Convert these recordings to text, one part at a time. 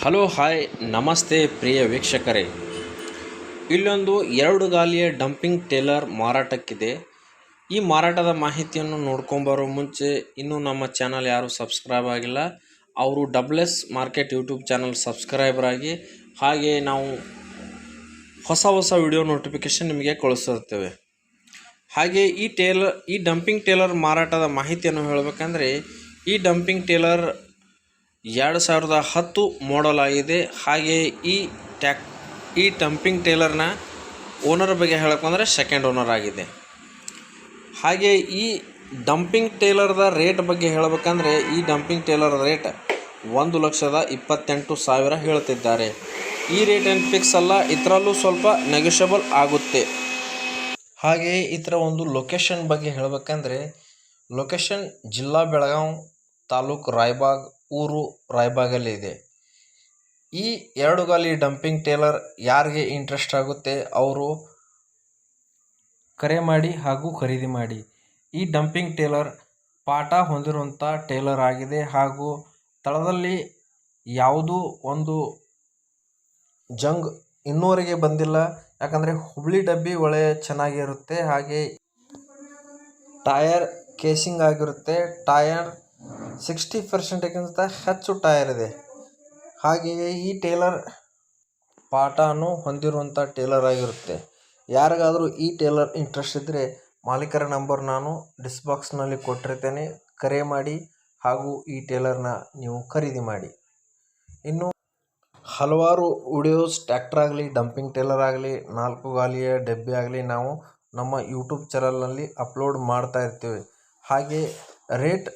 Hello hi ನಮಸ್ತೆ ಪ್ರಿಯ ವೀಕ್ಷಕರೇ. ಇಲ್ಲೊಂದು 2 ಗಾಲಿಯ ಡಂಪಿಂಗ್ ಟೇಲರ್ ಮಾರಾಟಕ್ಕಿದೆ. ಈ ಮಾರಾಟದ ಮಾಹಿತಿಯನ್ನು ನೋಡ್ಕೊಂಬರೋ ಮುಂಚೆ ಇನ್ನೂ ನಮ್ಮ ಚಾನಲ್ ಯಾರು ಸಬ್ಸ್ಕ್ರೈಬ್ ಆಗಿಲ್ಲ ಅವರು ಡಬ್ಲ್ಯೂಎಸ್ ಮಾರ್ಕೆಟ್ ಯೂಟ್ಯೂಬ್ ಚಾನಲ್ ಸಬ್ಸ್ಕ್ರೈಬರ್ ಆಗಿ, ಹಾಗೆ ನಾವು ಹೊಸ ವಿಡಿಯೋ ನೋಟಿಫಿಕೇಷನ್ ನಿಮಗೆ ಕಳಿಸಿರ್ತೇವೆ. ಹಾಗೆ ಈ ಡಂಪಿಂಗ್ ಟೇಲರ್ ಮಾರಾಟದ ಮಾಹಿತಿಯನ್ನು ಹೇಳಬೇಕಂದ್ರೆ, ಈ ಡಂಪಿಂಗ್ ಟೇಲರ್ 2010 ಮಾಡೆಲ್ ಆಗಿದೆ. ಹಾಗೆ ಈ ಡಂಪಿಂಗ್ ಟೇಲರ್ನ ಓನರ್ ಬಗ್ಗೆ ಹೇಳಬೇಕಂದ್ರೆ ಸೆಕೆಂಡ್ ಓನರ್ ಆಗಿದೆ. ಹಾಗೆ ಈ ಡಂಪಿಂಗ್ ಟೇಲರ್ದ ರೇಟ್ ಬಗ್ಗೆ ಹೇಳಬೇಕಂದ್ರೆ, ಈ ಡಂಪಿಂಗ್ ಟೇಲರ್ ರೇಟ್ 1,28,000 ಹೇಳ್ತಿದ್ದಾರೆ. ಈ ರೇಟ್ ಏನು ಫಿಕ್ಸ್ ಅಲ್ಲ, ಇದರಲ್ಲೂ ಸ್ವಲ್ಪ ನೆಗೋಷಿಯಬಲ್ ಆಗುತ್ತೆ. ಹಾಗೆ ಇದರ ಒಂದು ಲೊಕೇಶನ್ ಬಗ್ಗೆ ಹೇಳಬೇಕಂದ್ರೆ, ಲೊಕೇಶನ್ ಜಿಲ್ಲಾ ಬೆಳಗಾವಿ, ತಾಲೂಕು ರಾಯಬಾಗ್, ಊರು ರಾಯಬಾಗಲ್ಲಿ ಇದೆ. ಈ 2 ಗಾಲಿ ಡಂಪಿಂಗ್ ಟೇಲರ್ ಯಾರಿಗೆ ಇಂಟ್ರೆಸ್ಟ್ ಆಗುತ್ತೆ ಅವರು ಕರೆ ಮಾಡಿ ಹಾಗೂ ಖರೀದಿ ಮಾಡಿ. ಈ ಡಂಪಿಂಗ್ ಟೇಲರ್ ಪಾಠ ಹೊಂದಿರುವಂಥ ಟೇಲರ್ ಆಗಿದೆ. ಹಾಗೂ ತಳದಲ್ಲಿ ಯಾವುದೂ ಒಂದು ಜಂಗ್ ಇನ್ನೂವರೆಗೆ ಬಂದಿಲ್ಲ, ಯಾಕಂದರೆ ಹುಬ್ಳಿ ಡಬ್ಬಿ ಒಳ್ಳೆ ಚೆನ್ನಾಗಿರುತ್ತೆ. ಹಾಗೆ ಟಯರ್ ಕೇಸಿಂಗ್ ಆಗಿರುತ್ತೆ. ಟಯರ್ 60%ಗಿಂತ ಹೆಚ್ಚು ಟಯರ್ ಇದೆ. ಹಾಗೆಯೇ ಈ ಟೇಲರ್ ಪಾಠನೂ ಹೊಂದಿರುವಂಥ ಟೇಲರ್ ಆಗಿರುತ್ತೆ. ಯಾರಿಗಾದರೂ ಈ ಟೇಲರ್ ಇಂಟ್ರೆಸ್ಟ್ ಇದ್ದರೆ ಮಾಲೀಕರ ನಂಬರ್ ನಾನು ಡಿಸ್ಕ್ರಿಪ್ಷನ್ನಲ್ಲಿ ಕೊಟ್ಟಿರ್ತೇನೆ, ಕರೆ ಮಾಡಿ ಹಾಗೂ ಈ ಟೇಲರ್ನ ನೀವು ಖರೀದಿ ಮಾಡಿ. ಇನ್ನು ಹಲವಾರು ವಿಡಿಯೋಸ್ ಟ್ರ್ಯಾಕ್ಟರ್ ಆಗಲಿ, ಡಂಪಿಂಗ್ ಟೇಲರ್ ಆಗಲಿ, 4 ಗಾಲಿಯ ಡಬ್ಬಿ ಆಗಲಿ ನಾವು ನಮ್ಮ ಯೂಟ್ಯೂಬ್ ಚಾನಲ್ನಲ್ಲಿ ಅಪ್ಲೋಡ್ ಮಾಡ್ತಾ ಇರ್ತೀವಿ. ಹಾಗೆ ರೇಟ್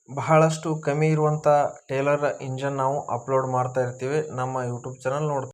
ಬಹಳಷ್ಟು ಕಮ್ಮಿ ಇರುವಂಥ ಟೇಲರ್ ಇಂಜನ್ ನಾವು ಅಪ್ಲೋಡ್ ಮಾಡ್ತಾ ಇರ್ತೀವಿ. ನಮ್ಮ ಯೂಟ್ಯೂಬ್ ಚಾನಲ್